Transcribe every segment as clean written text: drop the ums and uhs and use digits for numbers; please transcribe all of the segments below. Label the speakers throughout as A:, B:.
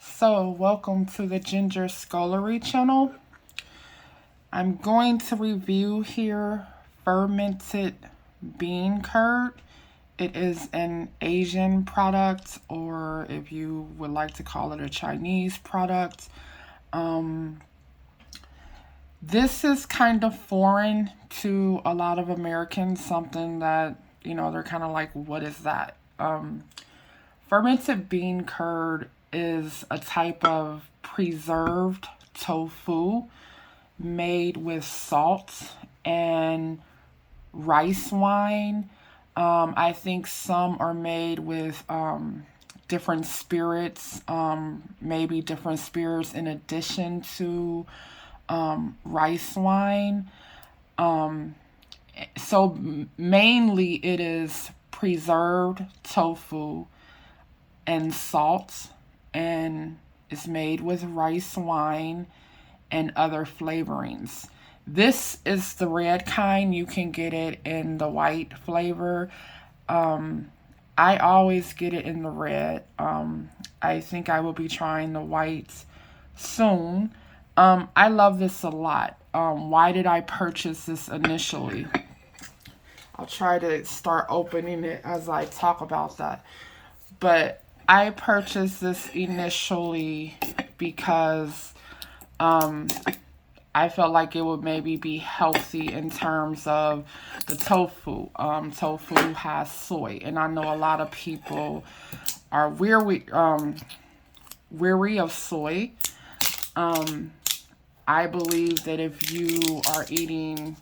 A: So, welcome to the Ginger Scullery channel. I'm going to review here fermented bean curd. It is an Asian product, or if you would like to call it a Chinese product. This is kind of foreign to a lot of Americans, something that, they're kind of like, what is that? Fermented bean curd is a type of preserved tofu made with salt and rice wine. I think some are made with different spirits, maybe different spirits in addition to rice wine. So mainly it is preserved tofu and salt, and it's made with rice wine and other flavorings. This is the red kind. You can get it in the white flavor. I always get it in the red. I think I will be trying the white soon. I love this a lot. Why did I purchase this initially? I'll try to start opening it as I talk about that. But I purchased this initially because I felt like it would maybe be healthy in terms of the tofu. Tofu has soy, and I know a lot of people are weary of soy. I believe that if you are eating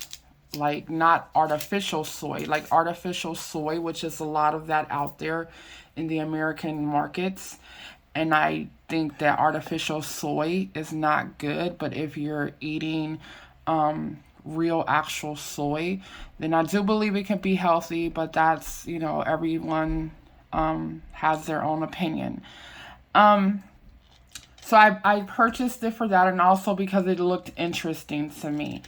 A: like not artificial soy, like artificial soy, which is a lot of that out there in the American markets, and I think that artificial soy is not good, but if you're eating real actual soy, then I do believe it can be healthy, but that's, everyone has their own opinion. So I purchased it for that, and also because it looked interesting to me.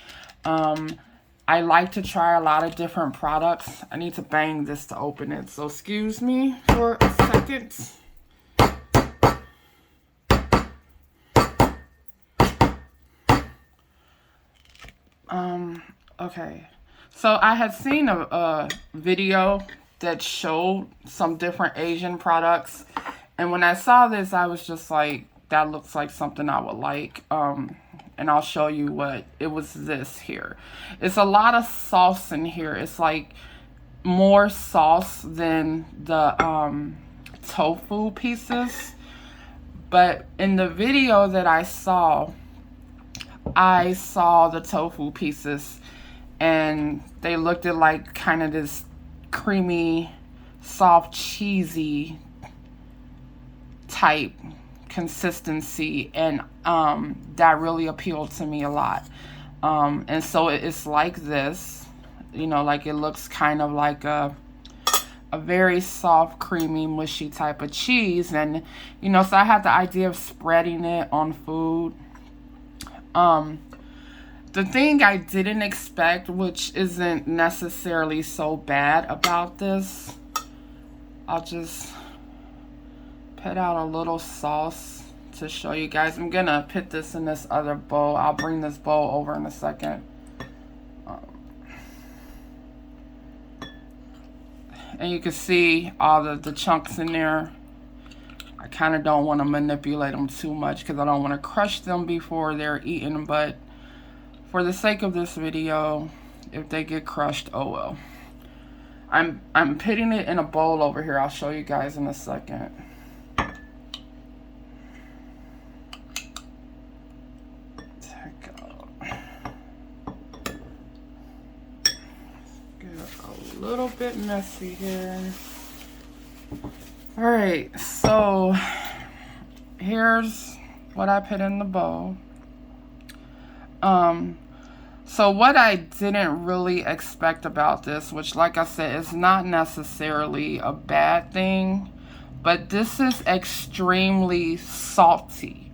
A: I like to try a lot of different products. I need to bang this to open it, so excuse me for a second. Okay. So I had seen a video that showed some different Asian products, and when I saw this, I was just like, that looks like something I would like. And I'll show you what it was. This here, it's a lot of sauce in here. It's like more sauce than the tofu pieces. But in the video that I saw the tofu pieces, and they looked at like kind of this creamy, soft, cheesy type consistency, and that really appealed to me a lot. And so it's like this, like it looks kind of like a very soft, creamy, mushy type of cheese. And so I had the idea of spreading it on food. The thing I didn't expect, which isn't necessarily so bad about this, I'll just put out a little sauce to show you guys. I'm gonna put this in this other bowl. I'll bring this bowl over in a second. And you can see all the chunks in there. I kind of don't want to manipulate them too much because I don't want to crush them before they're eaten, but for the sake of this video, if they get crushed, oh well. I'm putting it in a bowl over here. I'll show you guys in a second. A little bit messy here. All right, so here's what I put in the bowl. So what I didn't really expect about this, which like I said, is not necessarily a bad thing, but this is extremely salty.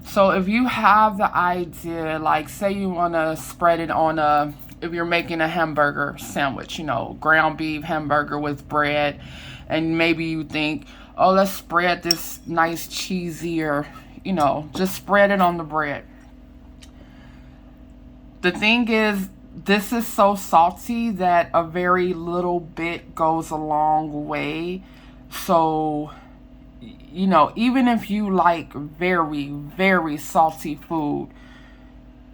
A: So if you have the idea, like say you want to spread it on if you're making a hamburger sandwich, ground beef hamburger with bread, and maybe you think, oh, let's spread this nice cheesy, or, just spread it on the bread. The thing is, this is so salty that a very little bit goes a long way. So, even if you like very, very salty food,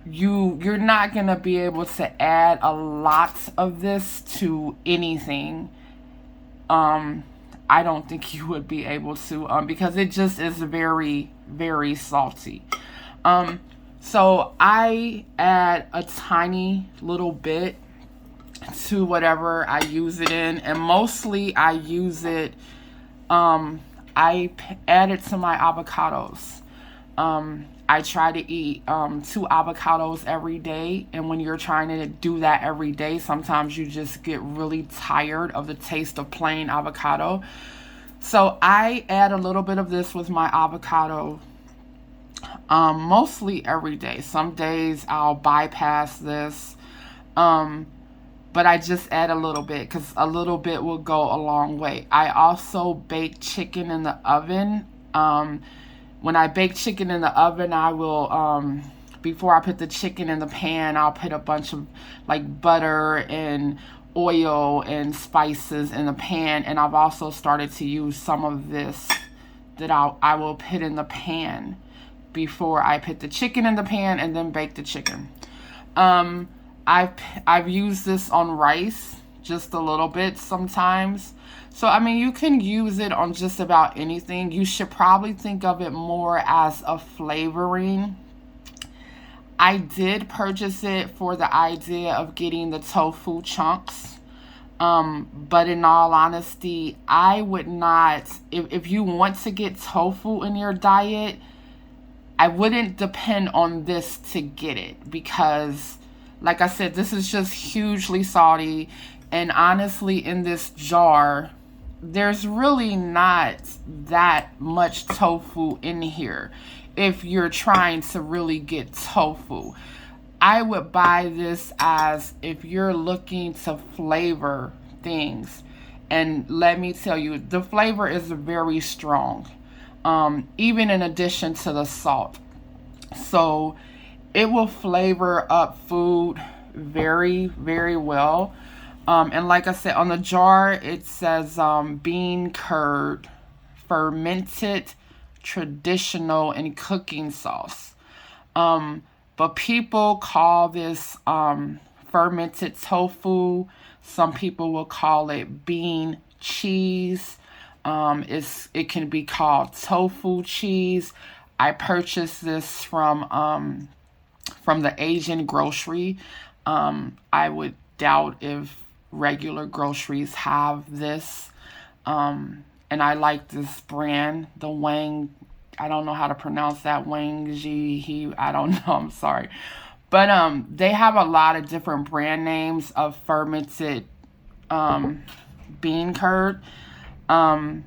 A: you're not gonna be able to add a lot of this to anything. I don't think you would be able to, because it just is very, very salty. So I add a tiny little bit to whatever I use it in, and mostly I use it. Add it to my avocados. I try to eat 2 avocados every day, and when you're trying to do that every day, sometimes you just get really tired of the taste of plain avocado. So I add a little bit of this with my avocado, mostly every day. Some days I'll bypass this, but I just add a little bit because a little bit will go a long way. I also bake chicken in the oven. When I bake chicken in the oven, I will, before I put the chicken in the pan, I'll put a bunch of like butter and oil and spices in the pan. And I've also started to use some of this that I will put in the pan before I put the chicken in the pan and then bake the chicken. I've used this on rice just a little bit sometimes. So, I mean, you can use it on just about anything. You should probably think of it more as a flavoring. I did purchase it for the idea of getting the tofu chunks. But in all honesty, I would not, if you want to get tofu in your diet, I wouldn't depend on this to get it, because, like I said, this is just hugely salty. And honestly, in this jar, there's really not that much tofu in here. If you're trying to really get tofu, I would buy this as if you're looking to flavor things. And let me tell you, the flavor is very strong, even in addition to the salt. So it will flavor up food very, very well. And like I said, on the jar, it says bean curd, fermented, traditional, and cooking sauce. But people call this fermented tofu. Some people will call it bean cheese. It can be called tofu cheese. I purchased this from the Asian grocery. I would doubt if regular groceries have this. And I like this brand, the Wang. I don't know how to pronounce that. Wang Ji. I don't know. I'm sorry. But they have a lot of different brand names of fermented bean curd, and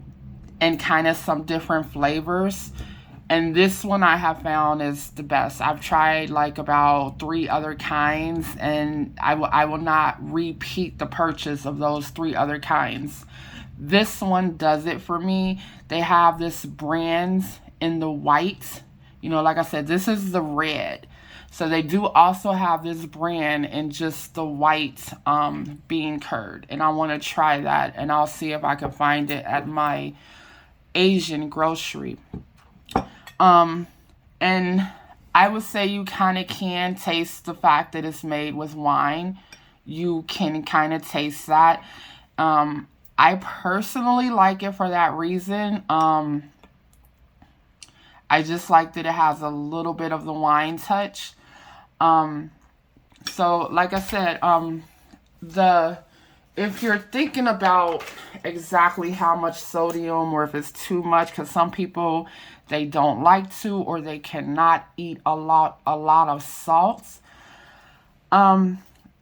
A: kind of some different flavors. And this one I have found is the best. I've tried like about 3 other kinds, and I will not repeat the purchase of those 3 other kinds. This one does it for me. They have this brand in the white. Like I said, this is the red. So they do also have this brand in just the white bean curd. And I want to try that, and I'll see if I can find it at my Asian grocery. And I would say you kind of can taste the fact that it's made with wine. You can kind of taste that. I personally like it for that reason. I just like that it has a little bit of the wine touch. So like I said, if you're thinking about exactly how much sodium, or if it's too much, because some people, they don't like to, or they cannot eat a lot of salts.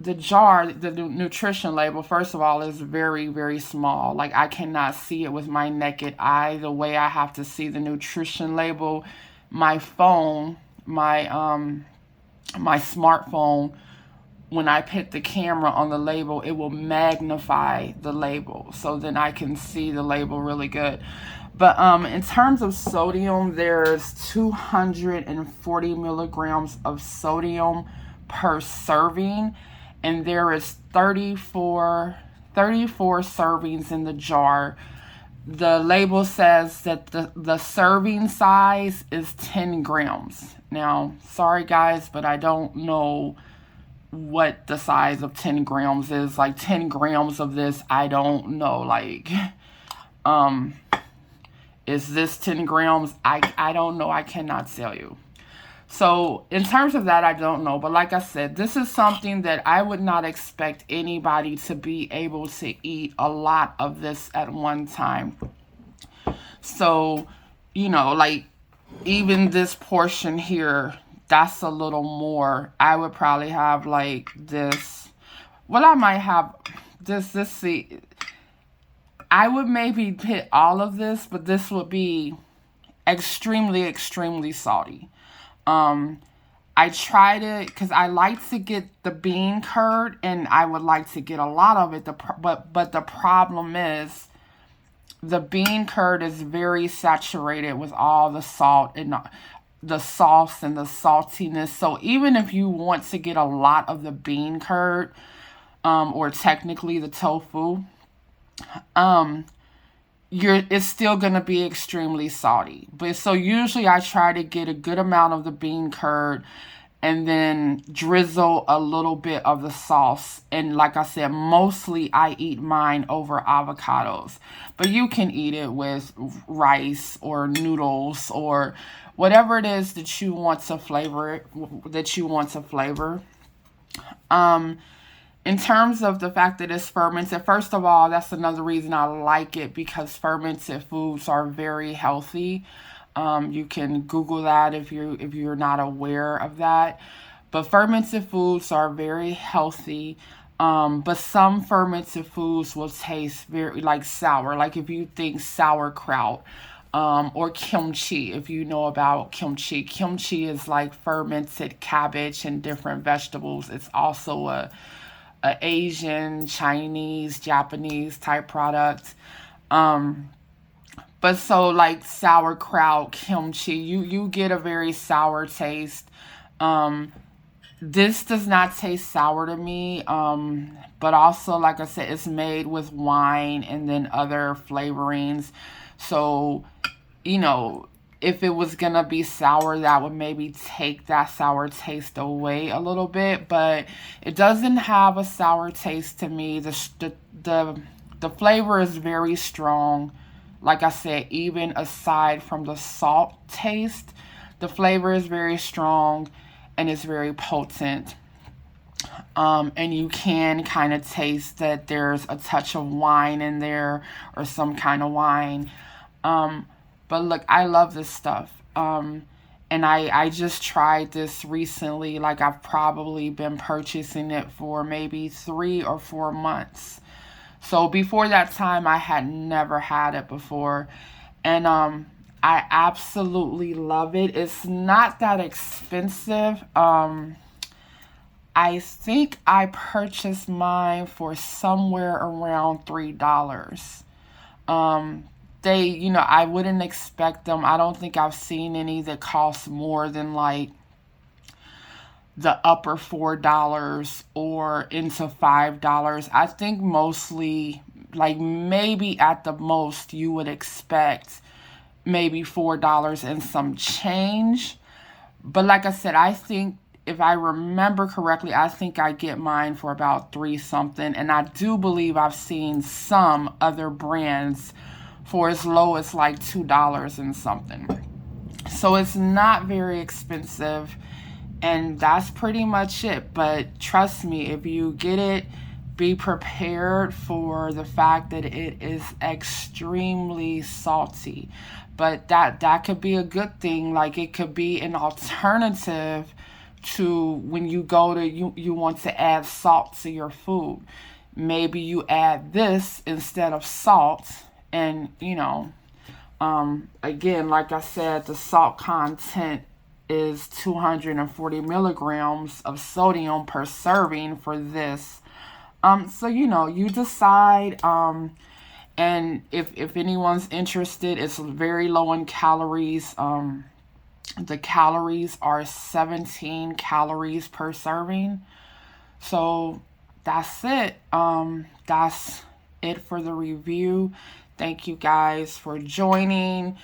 A: The jar, the nutrition label, first of all, is very, very small. Like, I cannot see it with my naked eye the way I have to see the nutrition label. My phone, my smartphone, when I put the camera on the label, it will magnify the label, so then I can see the label really good. But in terms of sodium, there's 240 milligrams of sodium per serving, and there is 34 servings in the jar. The label says that the serving size is 10 grams. Now, sorry guys, but I don't know what the size of 10 grams is. Like 10 grams of this, I don't know. Like, um, is this 10 grams? I don't know. I cannot tell you. So in terms of that, I don't know. But like I said, this is something that I would not expect anybody to be able to eat a lot of this at one time. So, like even this portion here, that's a little more. I would probably have like this. Well, I might have this. See, I would maybe hit all of this, but this would be extremely, extremely salty. Um, I tried it because I like to get the bean curd, and I would like to get a lot of it. But the problem is the bean curd is very saturated with all the salt and the sauce and the saltiness. So even if you want to get a lot of the bean curd, or technically the tofu, um, it's still gonna be extremely salty. But so usually I try to get a good amount of the bean curd and then drizzle a little bit of the sauce. And like I said, mostly I eat mine over avocados. But you can eat it with rice or noodles or whatever it is that you want to flavor Um, in terms of the fact that it's fermented, first of all, that's another reason I like it, because fermented foods are very healthy. You can Google that if you're not aware of that. But fermented foods are very healthy. But some fermented foods will taste very like sour. Like if you think sauerkraut, or kimchi, if you know about kimchi. Kimchi is like fermented cabbage and different vegetables. It's also a Asian, Chinese, Japanese type product. Um, but so like sauerkraut, kimchi, you get a very sour taste. Um, this does not taste sour to me. But also, like I said, it's made with wine and then other flavorings. So, if it was gonna be sour, that would maybe take that sour taste away a little bit. But it doesn't have a sour taste to me. The flavor is very strong. Like I said, even aside from the salt taste, the flavor is very strong and it's very potent. And you can kind of taste that there's a touch of wine in there, or some kind of wine. But look, I love this stuff. And I just tried this recently. Like I've probably been purchasing it for maybe 3 or 4 months. So before that time, I had never had it before. And I absolutely love it. It's not that expensive. I think I purchased mine for somewhere around $3. I wouldn't expect them. I don't think I've seen any that cost more than like the upper $4 or into $5. I think mostly, like maybe at the most, you would expect maybe $4 and some change. But like I said, I think if I remember correctly, I think I get mine for about three something. And I do believe I've seen some other brands for as low as like $2 and something. So it's not very expensive. And that's pretty much it. But trust me, if you get it, be prepared for the fact that it is extremely salty. But that could be a good thing. Like it could be an alternative to when you go to you want to add salt to your food. Maybe you add this instead of salt, and again, like I said, the salt content is 240 milligrams of sodium per serving for this. So you decide. And if anyone's interested, it's very low in calories. The calories are 17 calories per serving. So that's it. That's it for the review. Thank you guys for joining.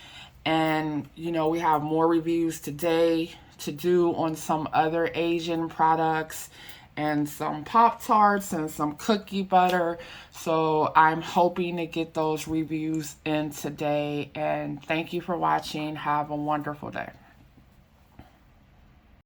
A: And we have more reviews today to do on some other Asian products and some Pop Tarts and some cookie butter. So I'm hoping to get those reviews in today. And thank you for watching. Have a wonderful day.